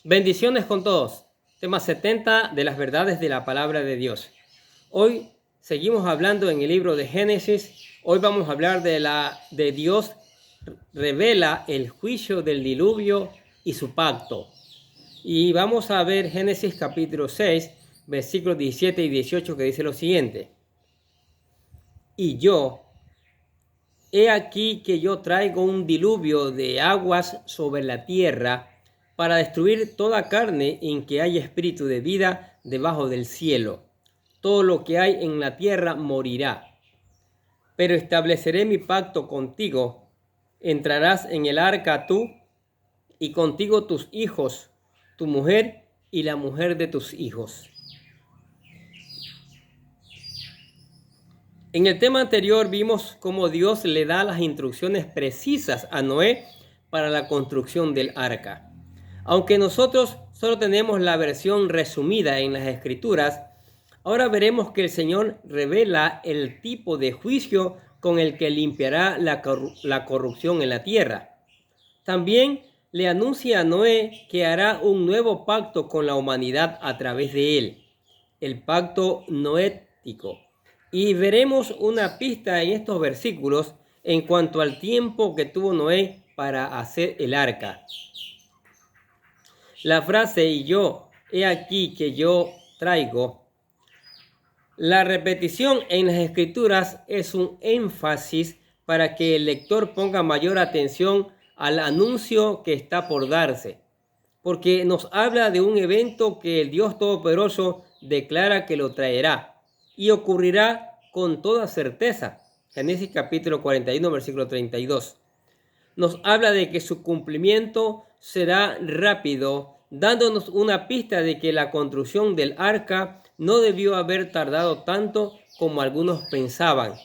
Bendiciones con todos. Tema 70 de las verdades de la palabra de Dios. Hoy seguimos hablando en el libro de Génesis. Hoy vamos a hablar de Dios revela el juicio del diluvio y su pacto. Y vamos a ver Génesis capítulo 6, versículos 17 y 18, que dice lo siguiente. Y yo, he aquí que yo traigo un diluvio de aguas sobre la tierra para destruir toda carne en que haya espíritu de vida debajo del cielo. Todo lo que hay en la tierra morirá. Pero estableceré mi pacto contigo. Entrarás en el arca tú y contigo tus hijos, tu mujer y la mujer de tus hijos. En el tema anterior vimos cómo Dios le da las instrucciones precisas a Noé para la construcción del arca. Aunque nosotros solo tenemos la versión resumida en las Escrituras, ahora veremos que el Señor revela el tipo de juicio con el que limpiará la corrupción en la tierra. También le anuncia a Noé que hará un nuevo pacto con la humanidad a través de él, el pacto noético. Y veremos una pista en estos versículos en cuanto al tiempo que tuvo Noé para hacer el arca. La frase "y yo, he aquí que yo traigo", la repetición en las Escrituras es un énfasis para que el lector ponga mayor atención al anuncio que está por darse, porque nos habla de un evento que el Dios Todopoderoso declara que lo traerá y ocurrirá con toda certeza. Génesis capítulo 41, versículo 32. Nos habla de que su cumplimiento será rápido, dándonos una pista de que la construcción del arca no debió haber tardado tanto como algunos pensaban.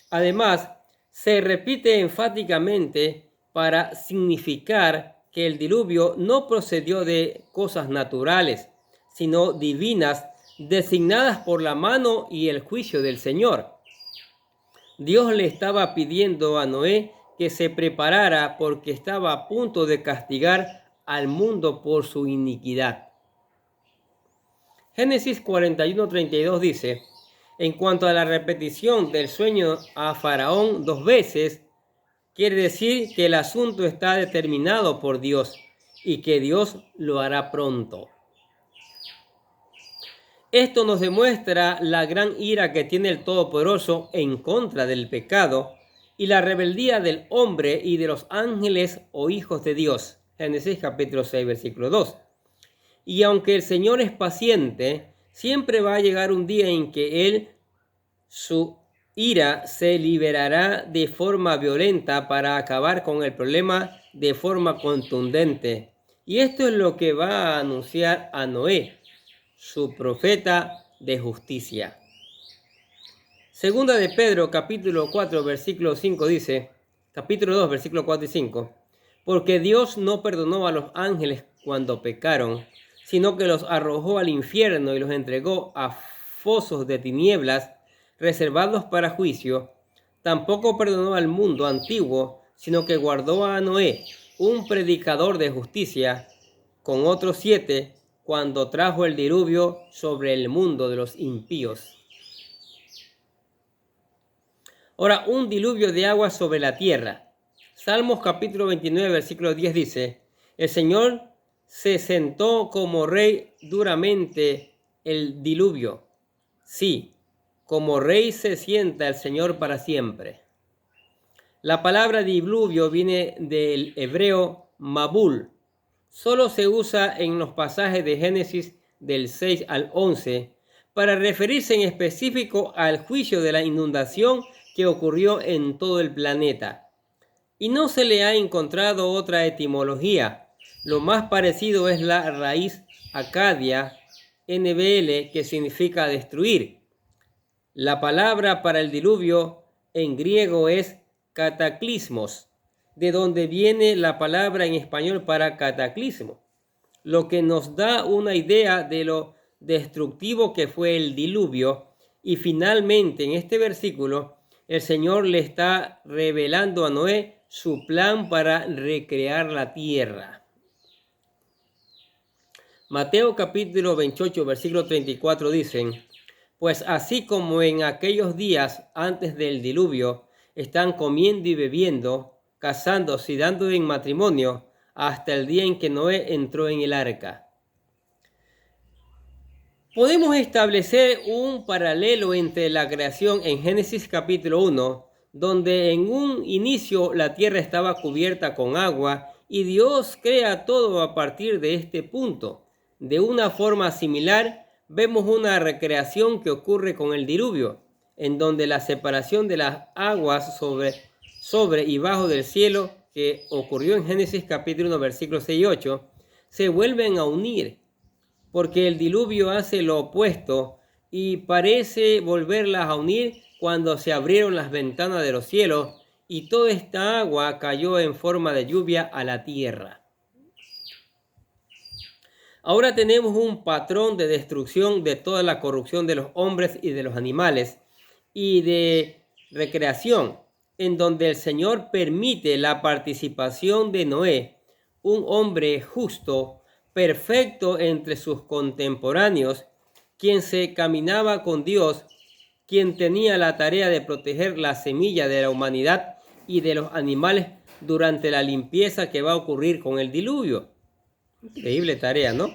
Además, se repite enfáticamente para significar que el diluvio no procedió de cosas naturales, sino divinas, designadas por la mano y el juicio del Señor. Dios le estaba pidiendo a Noé que se preparara porque estaba a punto de castigar al mundo por su iniquidad. Génesis 41:32 dice: en cuanto a la repetición del sueño a Faraón 2 veces, quiere decir que el asunto está determinado por Dios y que Dios lo hará pronto. Esto nos demuestra la gran ira que tiene el Todopoderoso en contra del pecado y la rebeldía del hombre y de los ángeles o hijos de Dios. Génesis capítulo 6, versículo 2. Y aunque el Señor es paciente, siempre va a llegar un día en que su ira se liberará de forma violenta para acabar con el problema de forma contundente. Y esto es lo que va a anunciar a Noé, su profeta de justicia. Segunda de Pedro, capítulo 4, versículo 5 dice, capítulo 2, versículo 4 y 5, porque Dios no perdonó a los ángeles cuando pecaron, sino que los arrojó al infierno y los entregó a fosos de tinieblas reservados para juicio. Tampoco perdonó al mundo antiguo, sino que guardó a Noé, un predicador de justicia, con otros 7, cuando trajo el diluvio sobre el mundo de los impíos. Ahora, un diluvio de agua sobre la tierra. Salmos capítulo 29, versículo 10 dice, el Señor se sentó como rey duramente el diluvio. Sí, como rey se sienta el Señor para siempre. La palabra diluvio viene del hebreo mabul. Solo se usa en los pasajes de Génesis del 6 al 11 para referirse en específico al juicio de la inundación que ocurrió en todo el planeta. Y no se le ha encontrado otra etimología. Lo más parecido es la raíz acadia, NBL, que significa destruir. La palabra para el diluvio en griego es cataclismos, de donde viene la palabra en español para cataclismo, lo que nos da una idea de lo destructivo que fue el diluvio. Y finalmente en este versículo el Señor le está revelando a Noé su plan para recrear la tierra. Mateo capítulo 28, versículo 34 dicen, pues así como en aquellos días antes del diluvio están comiendo y bebiendo, casándose y dando en matrimonio, hasta el día en que Noé entró en el arca. Podemos establecer un paralelo entre la creación en Génesis capítulo 1, donde en un inicio la tierra estaba cubierta con agua y Dios crea todo a partir de este punto. De una forma similar, vemos una recreación que ocurre con el diluvio, en donde la separación de las aguas sobre y bajo del cielo, que ocurrió en Génesis capítulo 1, versículos 6 y 8, se vuelven a unir, porque el diluvio hace lo opuesto y parece volverlas a unir cuando se abrieron las ventanas de los cielos y toda esta agua cayó en forma de lluvia a la tierra. Ahora tenemos un patrón de destrucción de toda la corrupción de los hombres y de los animales y de recreación, en donde el Señor permite la participación de Noé, un hombre justo, perfecto entre sus contemporáneos, quien se caminaba con Dios, quien tenía la tarea de proteger la semilla de la humanidad y de los animales durante la limpieza que va a ocurrir con el diluvio. Increíble tarea, ¿no?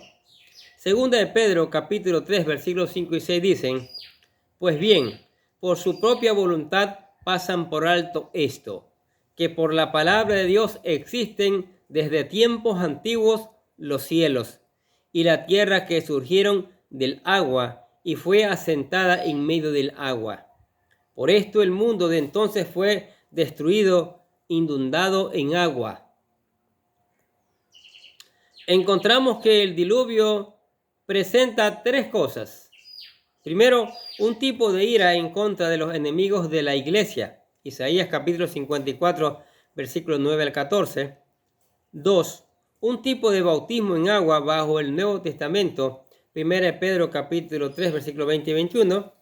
Segunda de Pedro, capítulo 3, versículos 5 y 6 dicen, pues bien, por su propia voluntad pasan por alto esto, que por la palabra de Dios existen desde tiempos antiguos los cielos y la tierra que surgieron del agua y fue asentada en medio del agua. Por esto el mundo de entonces fue destruido, inundado en agua. Encontramos que el diluvio presenta tres cosas. Primero, un tipo de ira en contra de los enemigos de la iglesia. Isaías capítulo 54, versículos 9 al 14. 2. Un tipo de bautismo en agua bajo el Nuevo Testamento. 1 Pedro capítulo 3, versículos 20 y 21.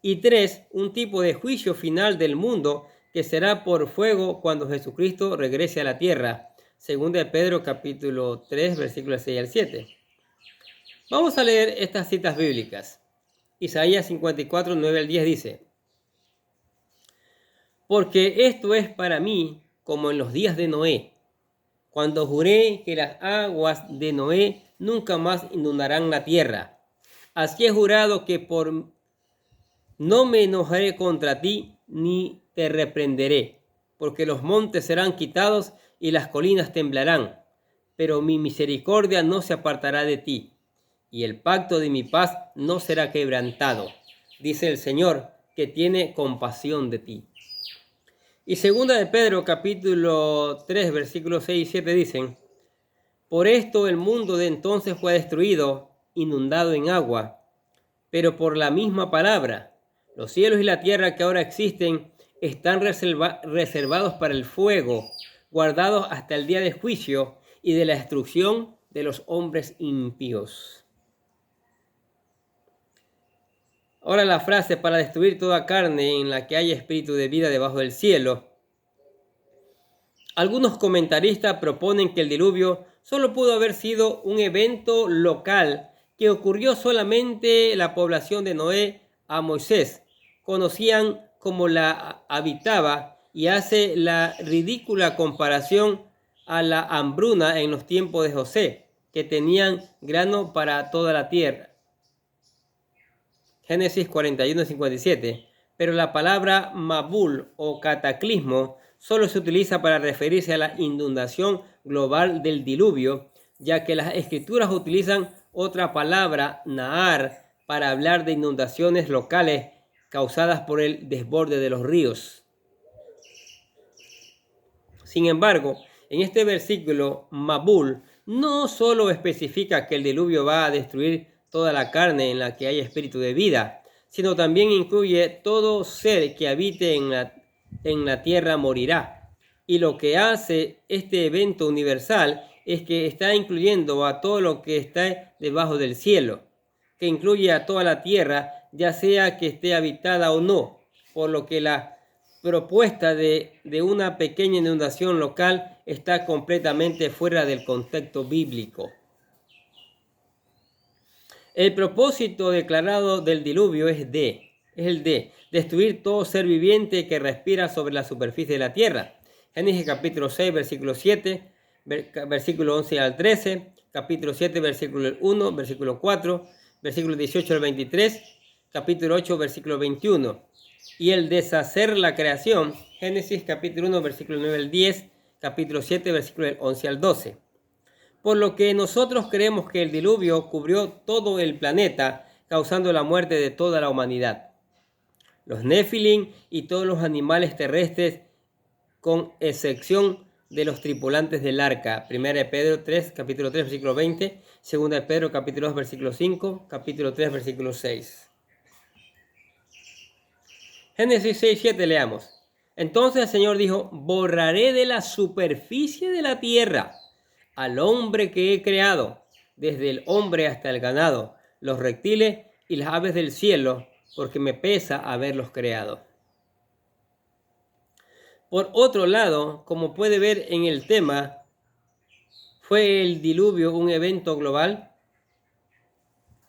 Y 3. Un tipo de juicio final del mundo que será por fuego cuando Jesucristo regrese a la tierra. 2 Pedro capítulo 3, versículos 6 al 7. Vamos a leer estas citas bíblicas. Isaías 54, 9 al 10 dice, porque esto es para mí como en los días de Noé, cuando juré que las aguas de Noé nunca más inundarán la tierra. Así he jurado que no me enojaré contra ti ni te reprenderé, porque los montes serán quitados y las colinas temblarán, pero mi misericordia no se apartará de ti, y el pacto de mi paz no será quebrantado, dice el Señor, que tiene compasión de ti. Y segunda de Pedro, capítulo 3, versículos 6 y 7 dicen, por esto el mundo de entonces fue destruido, inundado en agua, pero por la misma palabra, los cielos y la tierra que ahora existen están reservados para el fuego, guardados hasta el día de juicio y de la destrucción de los hombres impíos. Ahora la frase para destruir toda carne en la que haya espíritu de vida debajo del cielo. Algunos comentaristas proponen que el diluvio solo pudo haber sido un evento local que ocurrió solamente la población de Noé a Moisés. Conocían cómo la habitaba y hace la ridícula comparación a la hambruna en los tiempos de José, que tenían grano para toda la tierra. Génesis 41, 57. Pero la palabra Mabul o cataclismo solo se utiliza para referirse a la inundación global del diluvio, ya que las escrituras utilizan otra palabra, Nahar, para hablar de inundaciones locales causadas por el desborde de los ríos. Sin embargo, en este versículo, Mabul no solo especifica que el diluvio va a destruir toda la carne en la que hay espíritu de vida, sino también incluye todo ser que habite en la tierra morirá. Y lo que hace este evento universal es que está incluyendo a todo lo que está debajo del cielo, que incluye a toda la tierra, ya sea que esté habitada o no, por lo que la propuesta de una pequeña inundación local está completamente fuera del contexto bíblico. El propósito declarado del diluvio es el de destruir todo ser viviente que respira sobre la superficie de la tierra. Génesis capítulo 6, versículo 7, versículo 11 al 13, capítulo 7, versículo 1, versículo 4, versículo 18 al 23, capítulo 8, versículo 21. Y el deshacer la creación, Génesis capítulo 1, versículo 9 al 10, capítulo 7, versículo 11 al 12. Por lo que nosotros creemos que el diluvio cubrió todo el planeta, causando la muerte de toda la humanidad. Los Nefilim y todos los animales terrestres, con excepción de los tripulantes del arca. 1 de Pedro 3, capítulo 3, versículo 20. 2 de Pedro, capítulo 2, versículo 5. Capítulo 3, versículo 6. Génesis 6, 7 leamos. Entonces el Señor dijo, borraré de la superficie de la tierra al hombre que he creado, desde el hombre hasta el ganado, los reptiles y las aves del cielo, porque me pesa haberlos creado. Por otro lado, como puede ver en el tema, ¿fue el diluvio un evento global?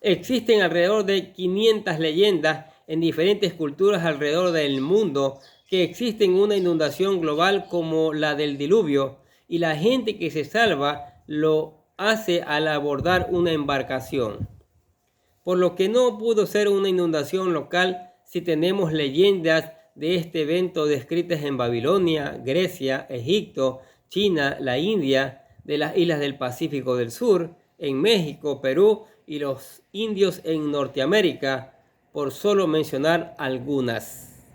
Existen alrededor de 500 leyendas en diferentes culturas alrededor del mundo que existen una inundación global como la del diluvio, y la gente que se salva lo hace al abordar una embarcación. Por lo que no pudo ser una inundación local si tenemos leyendas de este evento descritas en Babilonia, Grecia, Egipto, China, la India, de las islas del Pacífico del Sur, en México, Perú y los indios en Norteamérica, por solo mencionar algunas.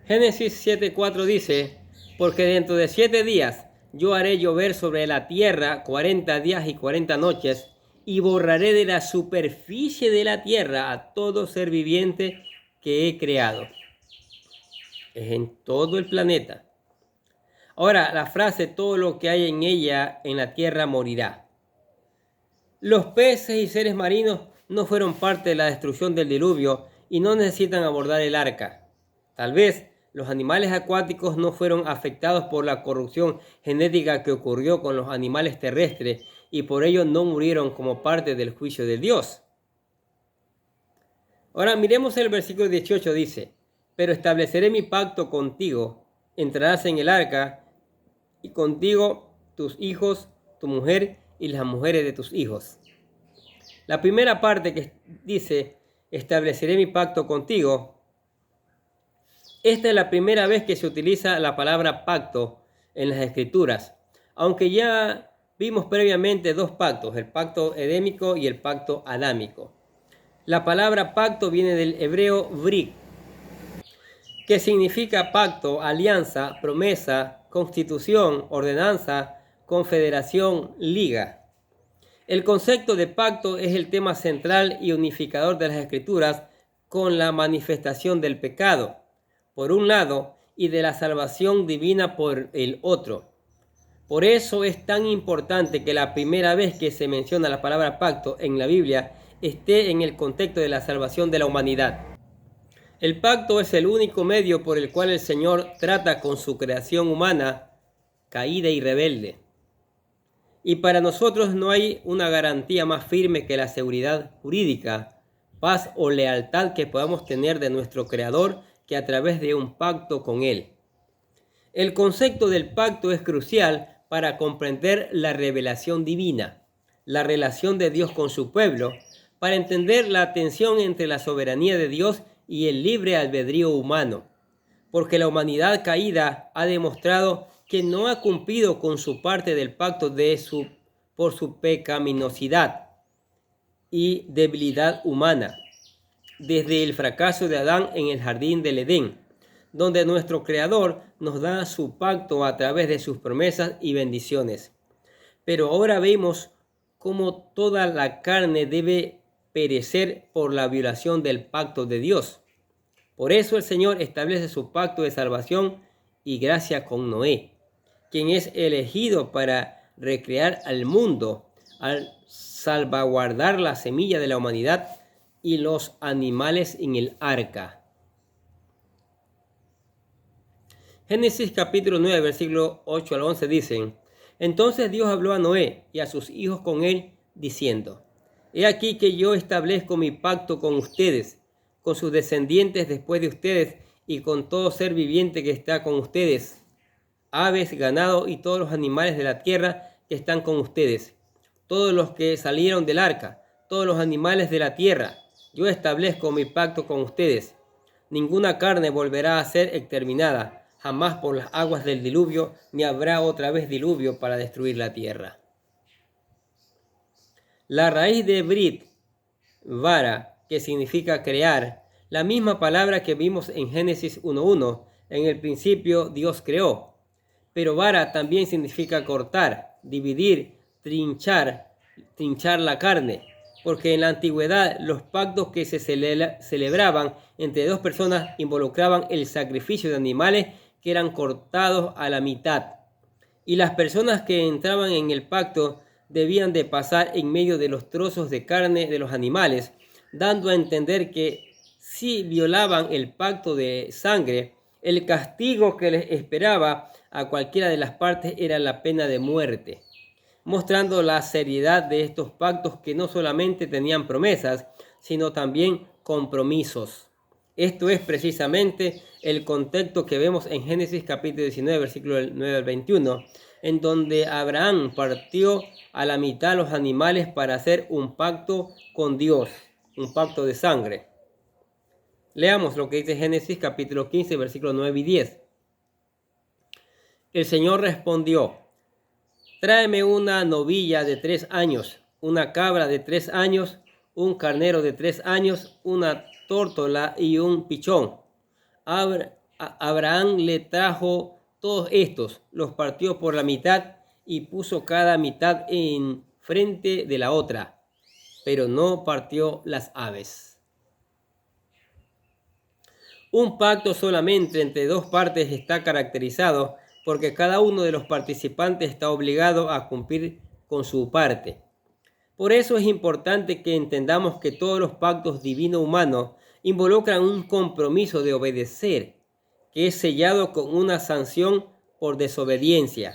Génesis 7:4 dice, porque dentro de 7 días yo haré llover sobre la tierra 40 días y 40 noches, y borraré de la superficie de la tierra a todo ser viviente que he creado. Es en todo el planeta. Ahora, la frase, todo lo que hay en ella, en la tierra, morirá. Los peces y seres marinos no fueron parte de la destrucción del diluvio y no necesitan abordar el arca. Tal vez los animales acuáticos no fueron afectados por la corrupción genética que ocurrió con los animales terrestres y por ello no murieron como parte del juicio de Dios. Ahora miremos el versículo 18, dice, pero estableceré mi pacto contigo, entrarás en el arca, y contigo tus hijos, tu mujer y las mujeres de tus hijos. La primera parte que dice, estableceré mi pacto contigo, esta es la primera vez que se utiliza la palabra pacto en las Escrituras, aunque ya vimos previamente 2 pactos, el pacto edémico y el pacto adámico. La palabra pacto viene del hebreo brit, que significa pacto, alianza, promesa, constitución, ordenanza, confederación, liga. El concepto de pacto es el tema central y unificador de las Escrituras con la manifestación del pecado, por un lado, y de la salvación divina por el otro. Por eso es tan importante que la primera vez que se menciona la palabra pacto en la Biblia esté en el contexto de la salvación de la humanidad. El pacto es el único medio por el cual el Señor trata con su creación humana caída y rebelde. Y para nosotros no hay una garantía más firme que la seguridad jurídica, paz o lealtad que podamos tener de nuestro Creador que a través de un pacto con Él. El concepto del pacto es crucial para comprender la revelación divina, la relación de Dios con su pueblo, para entender la tensión entre la soberanía de Dios y el libre albedrío humano, porque la humanidad caída ha demostrado que no ha cumplido con su parte del pacto por su pecaminosidad y debilidad humana, desde el fracaso de Adán en el jardín del Edén, donde nuestro Creador nos da su pacto a través de sus promesas y bendiciones. Pero ahora vemos cómo toda la carne debe perecer por la violación del pacto de Dios. Por eso el Señor establece su pacto de salvación y gracia con Noé, quien es elegido para recrear al mundo, al salvaguardar la semilla de la humanidad y los animales en el arca. Génesis capítulo 9, versículo 8 al 11 dicen, entonces Dios habló a Noé y a sus hijos con él diciendo: He aquí que yo establezco mi pacto con ustedes, con sus descendientes después de ustedes, y con todo ser viviente que está con ustedes, aves, ganado y todos los animales de la tierra que están con ustedes, todos los que salieron del arca, todos los animales de la tierra. Yo establezco mi pacto con ustedes. Ninguna carne volverá a ser exterminada, jamás por las aguas del diluvio, ni habrá otra vez diluvio para destruir la tierra. La raíz de Brit, vara, que significa crear, la misma palabra que vimos en Génesis 1:1, en el principio Dios creó. Pero vara también significa cortar, dividir, trinchar la carne, porque en la antigüedad los pactos que se celebraban entre dos personas involucraban el sacrificio de animales que eran cortados a la mitad. Y las personas que entraban en el pacto debían de pasar en medio de los trozos de carne de los animales, dando a entender que si violaban el pacto de sangre, el castigo que les esperaba a cualquiera de las partes era la pena de muerte, mostrando la seriedad de estos pactos que no solamente tenían promesas, sino también compromisos. Esto es precisamente el contexto que vemos en Génesis capítulo 19, versículo 9 al 21, en donde Abraham partió a la mitad los animales para hacer un pacto con Dios, un pacto de sangre. Leamos lo que dice Génesis capítulo 15, versículos 9 y 10. El Señor respondió: Tráeme una novilla de 3 años, una cabra de 3 años, un carnero de 3 años, una tórtola y un pichón. Abraham le trajo todos estos, los partió por la mitad y puso cada mitad en frente de la otra, pero no partió las aves. Un pacto solamente entre dos partes está caracterizado porque cada uno de los participantes está obligado a cumplir con su parte. Por eso es importante que entendamos que todos los pactos divino-humanos involucran un compromiso de obedecer, que es sellado con una sanción por desobediencia.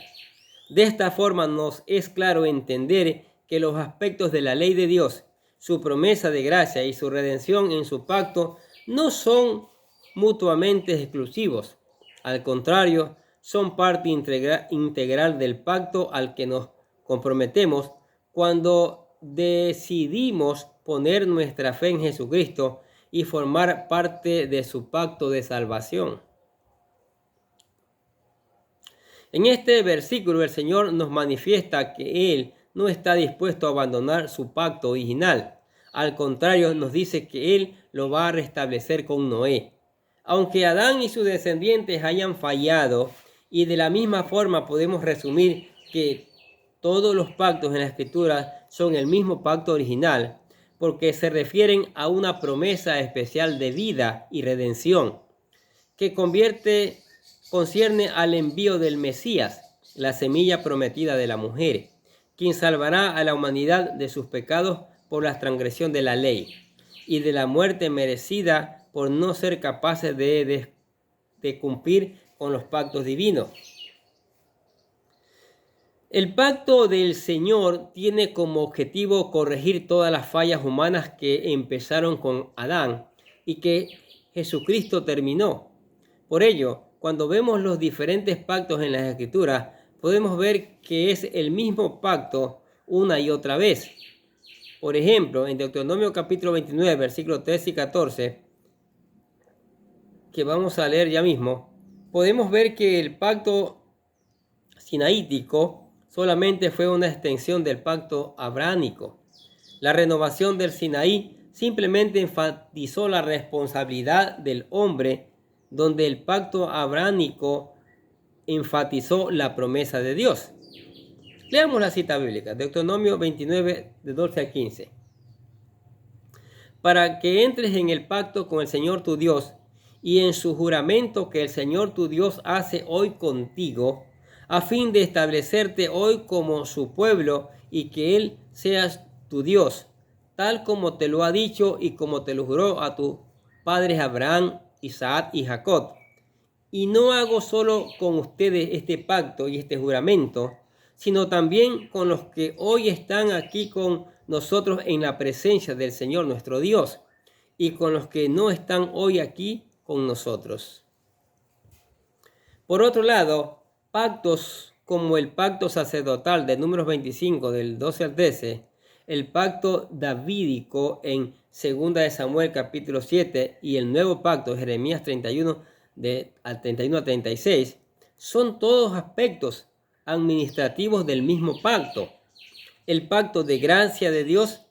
De esta forma nos es claro entender que los aspectos de la ley de Dios, su promesa de gracia y su redención en su pacto no son mutuamente exclusivos. Al contrario, son parte integral del pacto al que nos comprometemos cuando decidimos poner nuestra fe en Jesucristo y formar parte de su pacto de salvación. En este versículo el Señor nos manifiesta que Él no está dispuesto a abandonar su pacto original. Al contrario, nos dice que Él lo va a restablecer con Noé. Aunque Adán y sus descendientes hayan fallado, y de la misma forma podemos resumir que todos los pactos en la Escritura son el mismo pacto original, porque se refieren a una promesa especial de vida y redención, que concierne al envío del Mesías, la semilla prometida de la mujer, quien salvará a la humanidad de sus pecados por la transgresión de la ley y de la muerte merecida por no ser capaces de cumplir con los pactos divinos. El pacto del Señor tiene como objetivo corregir todas las fallas humanas que empezaron con Adán y que Jesucristo terminó. Por ello, cuando vemos los diferentes pactos en las Escrituras, podemos ver que es el mismo pacto una y otra vez. Por ejemplo, en Deuteronomio capítulo 29, versículos 13 y 14, que vamos a leer ya mismo, podemos ver que el pacto sinaítico solamente fue una extensión del pacto abrahámico. La renovación del Sinaí simplemente enfatizó la responsabilidad del hombre, donde el pacto abrahámico enfatizó la promesa de Dios. Leamos la cita bíblica, Deuteronomio 29, de 12 a 15. Para que entres en el pacto con el Señor tu Dios y en su juramento que el Señor tu Dios hace hoy contigo, a fin de establecerte hoy como su pueblo y que Él sea tu Dios, tal como te lo ha dicho y como te lo juró a tus padres Abraham, Isaac y Jacob. Y no hago solo con ustedes este pacto y este juramento, sino también con los que hoy están aquí con nosotros en la presencia del Señor nuestro Dios, y con los que no están hoy aquí con nosotros. Por otro lado, pactos como el pacto sacerdotal de Números 25, del 12 al 13, el pacto davídico en 2 de Samuel capítulo 7 y el nuevo pacto de Jeremías 31 al 31 a 36, son todos aspectos administrativos del mismo pacto. El pacto de gracia de Dios,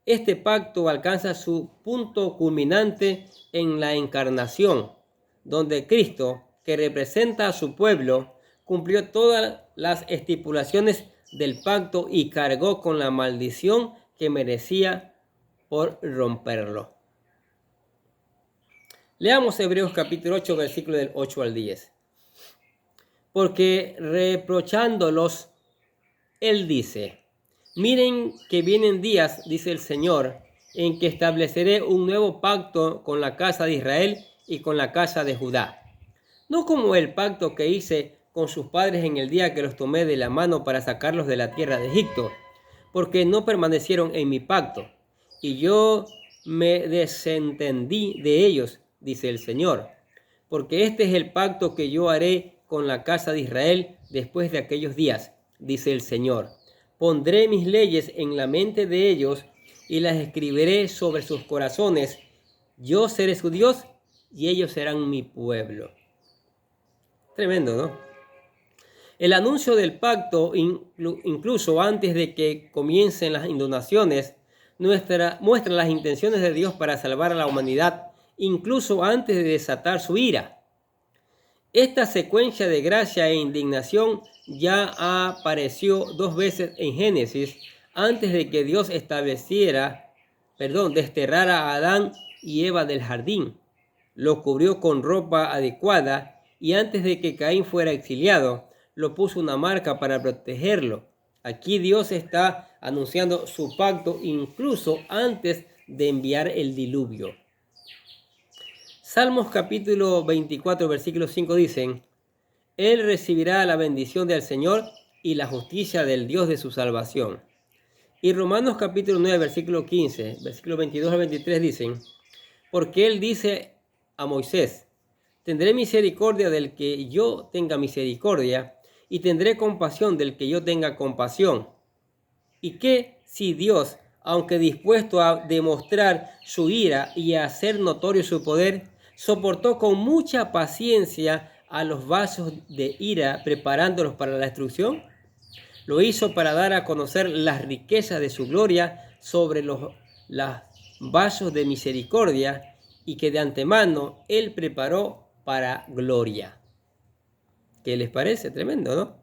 este pacto alcanza su punto culminante en la encarnación, donde Cristo, que representa a su pueblo, cumplió todas las estipulaciones del pacto y cargó con la maldición que merecía por romperlo. Leamos Hebreos capítulo 8, versículos del 8 al 10. Porque reprochándolos, él dice: miren que vienen días, dice el Señor, en que estableceré un nuevo pacto con la casa de Israel y con la casa de Judá. No como el pacto que hice con sus padres en el día que los tomé de la mano para sacarlos de la tierra de Egipto, porque no permanecieron en mi pacto, y yo me desentendí de ellos, dice el Señor. Porque este es el pacto que yo haré con la casa de Israel después de aquellos días, dice el Señor. Pondré mis leyes en la mente de ellos y las escribiré sobre sus corazones. Yo seré su Dios y ellos serán mi pueblo. Tremendo, ¿no? El anuncio del pacto, incluso antes de que comiencen las inundaciones, muestra las intenciones de Dios para salvar a la humanidad, incluso antes de desatar su ira. Esta secuencia de gracia e indignación ya apareció 2 veces en Génesis, antes de que Dios desterrara a Adán y Eva del jardín. Lo cubrió con ropa adecuada y antes de que Caín fuera exiliado, lo puso una marca para protegerlo. Aquí Dios está anunciando su pacto incluso antes de enviar el diluvio. Salmos capítulo 24, versículo 5 dicen: Él recibirá la bendición del Señor y la justicia del Dios de su salvación. Y Romanos capítulo 9, versículo 15, versículo 22 al 23 dicen: Porque Él dice a Moisés: Tendré misericordia del que yo tenga misericordia, y tendré compasión del que yo tenga compasión. Y que si Dios, aunque dispuesto a demostrar su ira y a hacer notorio su poder, soportó con mucha paciencia a los vasos de ira, preparándolos para la destrucción, lo hizo para dar a conocer las riquezas de su gloria sobre los vasos de misericordia, y que de antemano Él preparó para gloria. ¿Qué les parece? Tremendo, ¿no?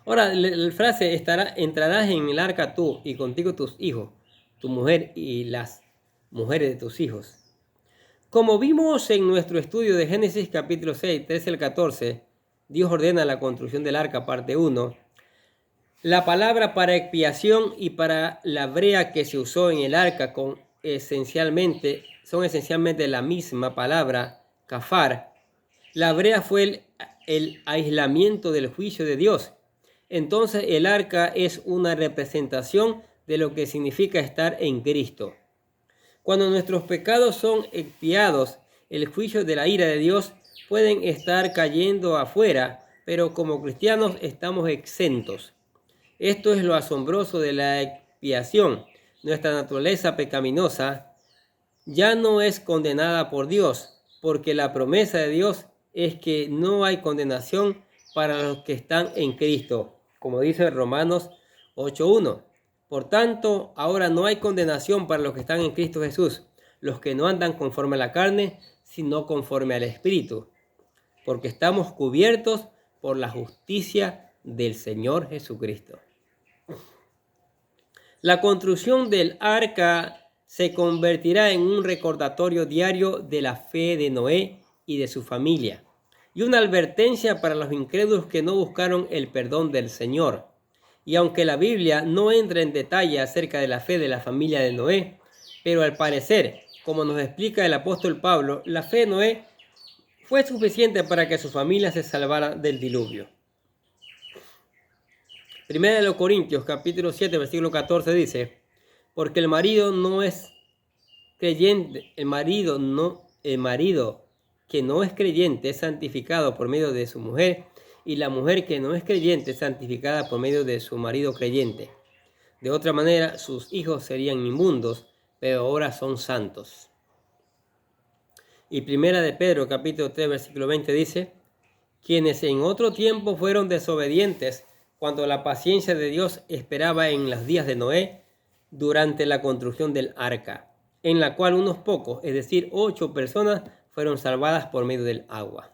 Ahora, la frase entrarás en el arca tú y contigo tus hijos, tu mujer y las mujeres de tus hijos. Como vimos en nuestro estudio de Génesis capítulo 6, 13 al 14, Dios ordena la construcción del arca, parte 1. La palabra para expiación y para la brea que se usó en el arca son esencialmente la misma palabra, kafar. La brea fue el aislamiento del juicio de Dios. Entonces el arca es una representación de lo que significa estar en Cristo. Cuando nuestros pecados son expiados, el juicio de la ira de Dios pueden estar cayendo afuera, pero como cristianos estamos exentos. Esto es lo asombroso de la expiación. Nuestra naturaleza pecaminosa ya no es condenada por Dios, porque la promesa de Dios es que no hay condenación para los que están en Cristo, como dice Romanos 8:1. Por tanto, ahora no hay condenación para los que están en Cristo Jesús, los que no andan conforme a la carne, sino conforme al Espíritu, porque estamos cubiertos por la justicia del Señor Jesucristo. La construcción del arca se convertirá en un recordatorio diario de la fe de Noé y de su familia, y una advertencia para los incrédulos que no buscaron el perdón del Señor. Y aunque la Biblia no entra en detalle acerca de la fe de la familia de Noé, pero al parecer, como nos explica el apóstol Pablo, la fe de Noé fue suficiente para que su familia se salvara del diluvio. Primera de los Corintios, capítulo 7, versículo 14 dice, porque el marido no es creyente, el marido que no es creyente es santificado por medio de su mujer, y la mujer que no es creyente es santificada por medio de su marido creyente. De otra manera, sus hijos serían inmundos, pero ahora son santos. Y Primera de Pedro, capítulo 3, versículo 20 dice, quienes en otro tiempo fueron desobedientes, cuando la paciencia de Dios esperaba en los días de Noé, durante la construcción del arca, en la cual unos pocos, es decir, 8 personas, fueron salvadas por medio del agua.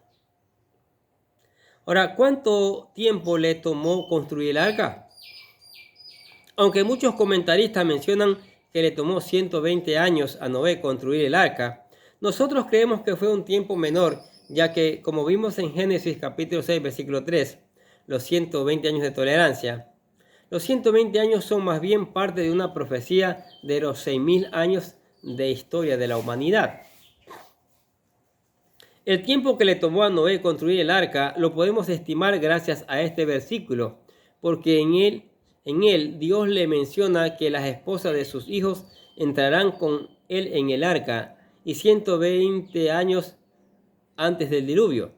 Ahora, ¿cuánto tiempo le tomó construir el arca? Aunque muchos comentaristas mencionan que le tomó 120 años a Noé construir el arca, nosotros creemos que fue un tiempo menor, ya que, como vimos en Génesis capítulo 6, versículo 3, los 120 años de tolerancia, los 120 años son más bien parte de una profecía de los 6.000 años de historia de la humanidad. El tiempo que le tomó a Noé construir el arca lo podemos estimar gracias a este versículo, porque en él Dios le menciona que las esposas de sus hijos entrarán con él en el arca, y 120 años antes del diluvio.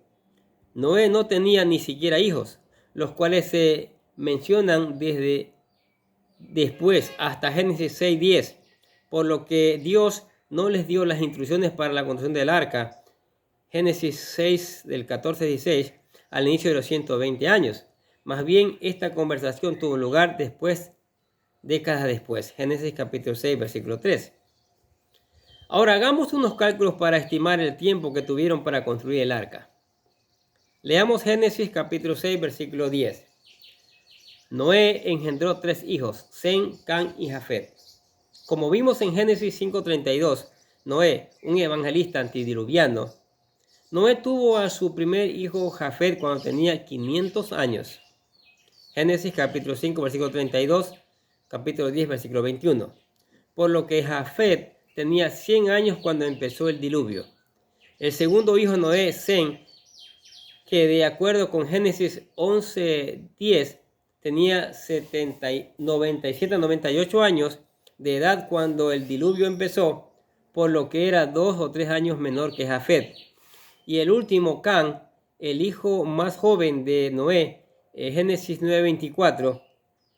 Noé no tenía ni siquiera hijos, los cuales se mencionan desde después hasta Génesis 6:10, por lo que Dios no les dio las instrucciones para la construcción del arca. Génesis 6 del 14-16 al inicio de los 120 años. Más bien, esta conversación tuvo lugar después, décadas después. Génesis capítulo 6, versículo 3. Ahora hagamos unos cálculos para estimar el tiempo que tuvieron para construir el arca. Leamos Génesis capítulo 6, versículo 10. Noé engendró 3 hijos, Sem, Cam y Jafet. Como vimos en Génesis 5:32, Noé, un evangelista antidiluviano, Noé tuvo a su primer hijo Jafet cuando tenía 500 años. Génesis capítulo 5, versículo 32, capítulo 10, versículo 21. Por lo que Jafet tenía 100 años cuando empezó el diluvio. El segundo hijo Noé, Sem, que de acuerdo con Génesis 11:10, tenía 98 años de edad cuando el diluvio empezó, por lo que era 2 o 3 años menor que Jafet. Y el último, Cam, el hijo más joven de Noé, Génesis 9:24,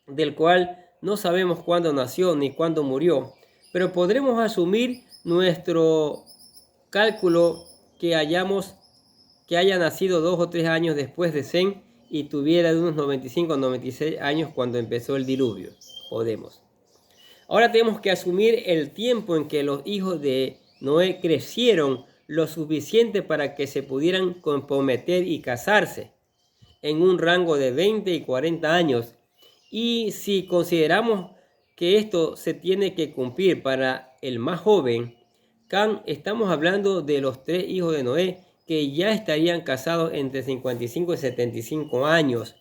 del cual no sabemos cuándo nació ni cuándo murió, pero podremos asumir nuestro cálculo que haya nacido 2 o 3 años después de Sem y tuviera de unos 95 o 96 años cuando empezó el diluvio. Podemos. Ahora tenemos que asumir el tiempo en que los hijos de Noé crecieron lo suficiente para que se pudieran comprometer y casarse en un rango de 20 y 40 años. Y si consideramos que esto se tiene que cumplir para el más joven, Cam, estamos hablando de los 3 hijos de Noé que ya estarían casados entre 55 y 75 años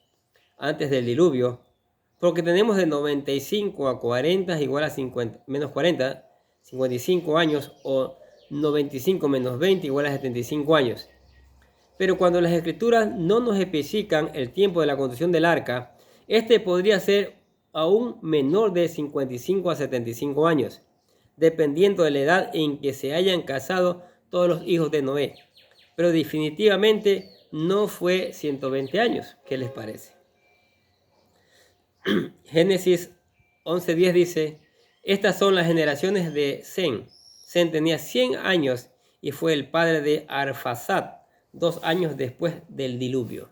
antes del diluvio, porque tenemos de 95 a 40 igual a 50 menos 40, 55 años, o 95 menos 20 igual a 75 años. Pero cuando las escrituras no nos especifican el tiempo de la construcción del arca, este podría ser aún menor de 55 a 75 años, dependiendo de la edad en que se hayan casado todos los hijos de Noé. Pero definitivamente no fue 120 años. ¿Qué les parece? Génesis 11:10 dice, estas son las generaciones de Sem. Sem tenía 100 años y fue el padre de Arfaxad, 2 años después del diluvio.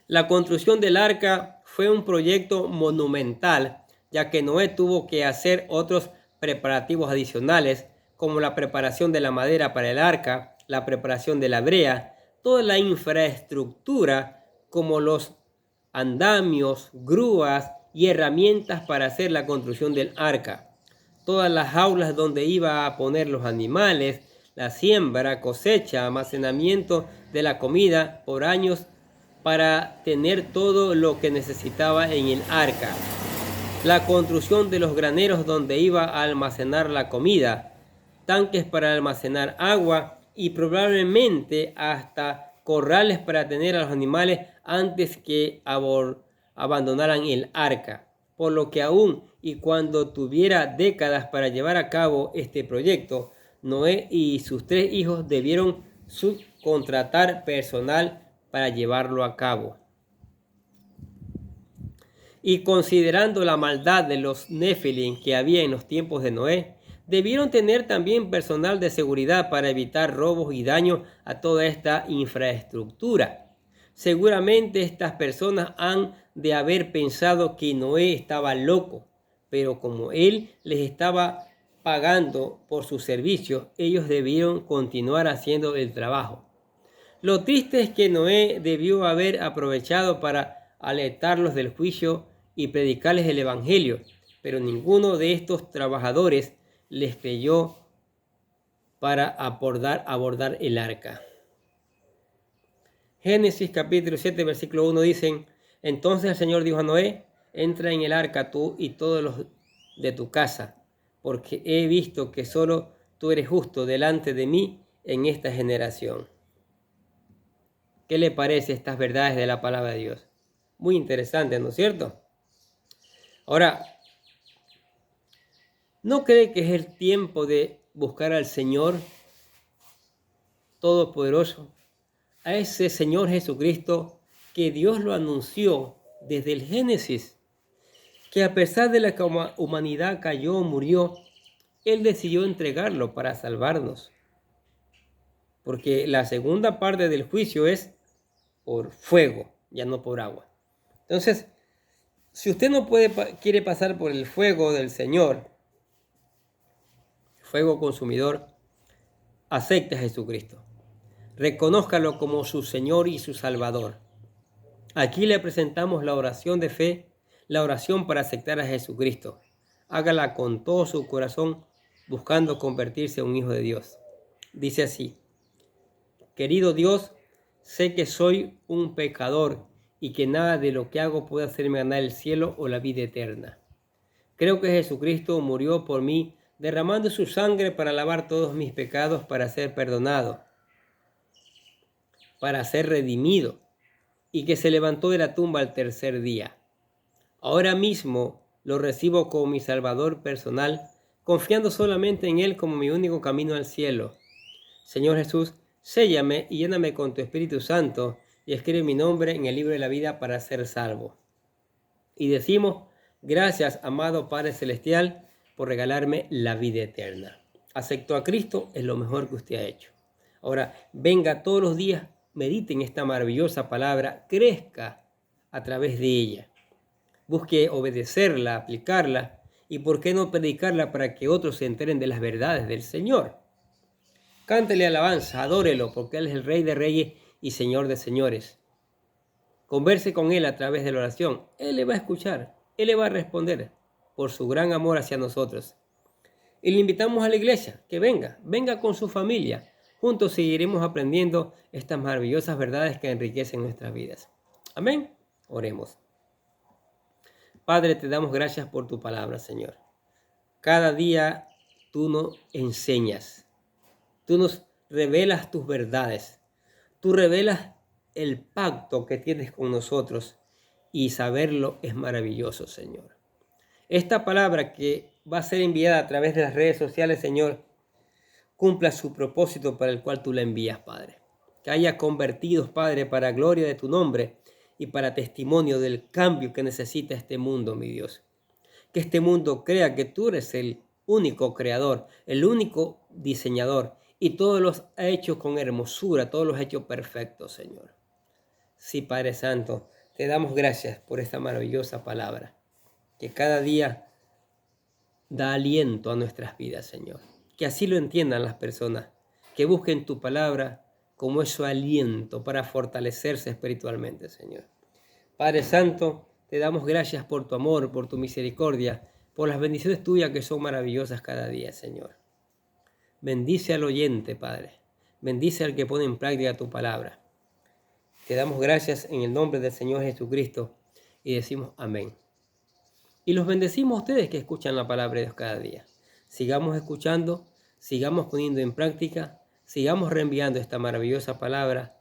La construcción del arca fue un proyecto monumental, ya que Noé tuvo que hacer otros preparativos adicionales, como la preparación de la madera para el arca, la preparación de la brea, toda la infraestructura como los andamios, grúas y herramientas para hacer la construcción del arca, todas las jaulas donde iba a poner los animales, la siembra, cosecha, almacenamiento de la comida por años para tener todo lo que necesitaba en el arca, la construcción de los graneros donde iba a almacenar la comida, tanques para almacenar agua y probablemente hasta corrales para tener a los animales antes que abandonaran el arca. Por lo que aún y cuando tuviera décadas para llevar a cabo este proyecto, Noé y sus 3 hijos debieron subcontratar personal para llevarlo a cabo. Y considerando la maldad de los Nefilim que había en los tiempos de Noé, debieron tener también personal de seguridad para evitar robos y daños a toda esta infraestructura. Seguramente estas personas han de haber pensado que Noé estaba loco, pero como él les estaba pagando por sus servicios, ellos debieron continuar haciendo el trabajo. Lo triste es que Noé debió haber aprovechado para alertarlos del juicio y predicarles el evangelio, pero ninguno de estos trabajadores les creyó para abordar el arca. Génesis capítulo 7, versículo 1 dicen: entonces el Señor dijo a Noé: entra en el arca tú y todos los de tu casa, porque he visto que solo tú eres justo delante de mí en esta generación. ¿Qué le parece estas verdades de la palabra de Dios? Muy interesante, ¿no es cierto? Ahora, ¿no cree que es el tiempo de buscar al Señor Todopoderoso? A ese Señor Jesucristo que Dios lo anunció desde el Génesis, que a pesar de la que la humanidad cayó, murió, Él decidió entregarlo para salvarnos. Porque la segunda parte del juicio es por fuego, ya no por agua. Entonces, si usted no quiere pasar por el fuego del Señor, fuego consumidor, acepte a Jesucristo. Reconózcalo como su Señor y su Salvador. Aquí le presentamos la oración de fe, la oración para aceptar a Jesucristo. Hágala con todo su corazón, buscando convertirse en un hijo de Dios. Dice así: querido Dios, sé que soy un pecador y que nada de lo que hago puede hacerme ganar el cielo o la vida eterna. Creo que Jesucristo murió por mí, derramando su sangre para lavar todos mis pecados, para ser perdonado, para ser redimido, y que se levantó de la tumba al tercer día. Ahora mismo lo recibo como mi Salvador personal, confiando solamente en Él como mi único camino al cielo. Señor Jesús, séllame y lléname con tu Espíritu Santo y escribe mi nombre en el libro de la vida para ser salvo. Y decimos: gracias, amado Padre Celestial, por regalarme la vida eterna. Acepto a Cristo, es lo mejor que usted ha hecho. Ahora, venga todos los días, medite en esta maravillosa palabra, crezca a través de ella. Busque obedecerla, aplicarla y por qué no predicarla para que otros se enteren de las verdades del Señor. Cántele alabanza, adórelo, porque Él es el Rey de Reyes y Señor de Señores. Converse con Él a través de la oración. Él le va a escuchar, Él le va a responder por su gran amor hacia nosotros. Y le invitamos a la iglesia que venga con su familia. Juntos seguiremos aprendiendo estas maravillosas verdades que enriquecen nuestras vidas. Amén. Oremos. Padre, te damos gracias por tu palabra, Señor. Cada día tú nos enseñas. Tú nos revelas tus verdades. Tú revelas el pacto que tienes con nosotros y saberlo es maravilloso, Señor. Esta palabra que va a ser enviada a través de las redes sociales, Señor, cumpla su propósito para el cual tú la envías, Padre. Que haya convertidos, Padre, para gloria de tu nombre y para testimonio del cambio que necesita este mundo, mi Dios. Que este mundo crea que tú eres el único creador, el único diseñador, y todos los ha hecho con hermosura, todos los ha hecho perfectos, Señor. Sí, Padre Santo, te damos gracias por esta maravillosa palabra, que cada día da aliento a nuestras vidas, Señor. Que así lo entiendan las personas, que busquen tu palabra como es su aliento para fortalecerse espiritualmente, Señor. Padre Santo, te damos gracias por tu amor, por tu misericordia, por las bendiciones tuyas que son maravillosas cada día, Señor. Bendice al oyente, Padre. Bendice al que pone en práctica tu palabra. Te damos gracias en el nombre del Señor Jesucristo y decimos amén. Y los bendecimos a ustedes que escuchan la palabra de Dios cada día. Sigamos escuchando, sigamos poniendo en práctica, sigamos reenviando esta maravillosa palabra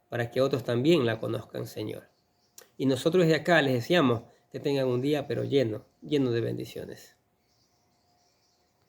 para que otros también la conozcan, Señor. Y nosotros desde acá les deseamos que tengan un día pero lleno de bendiciones.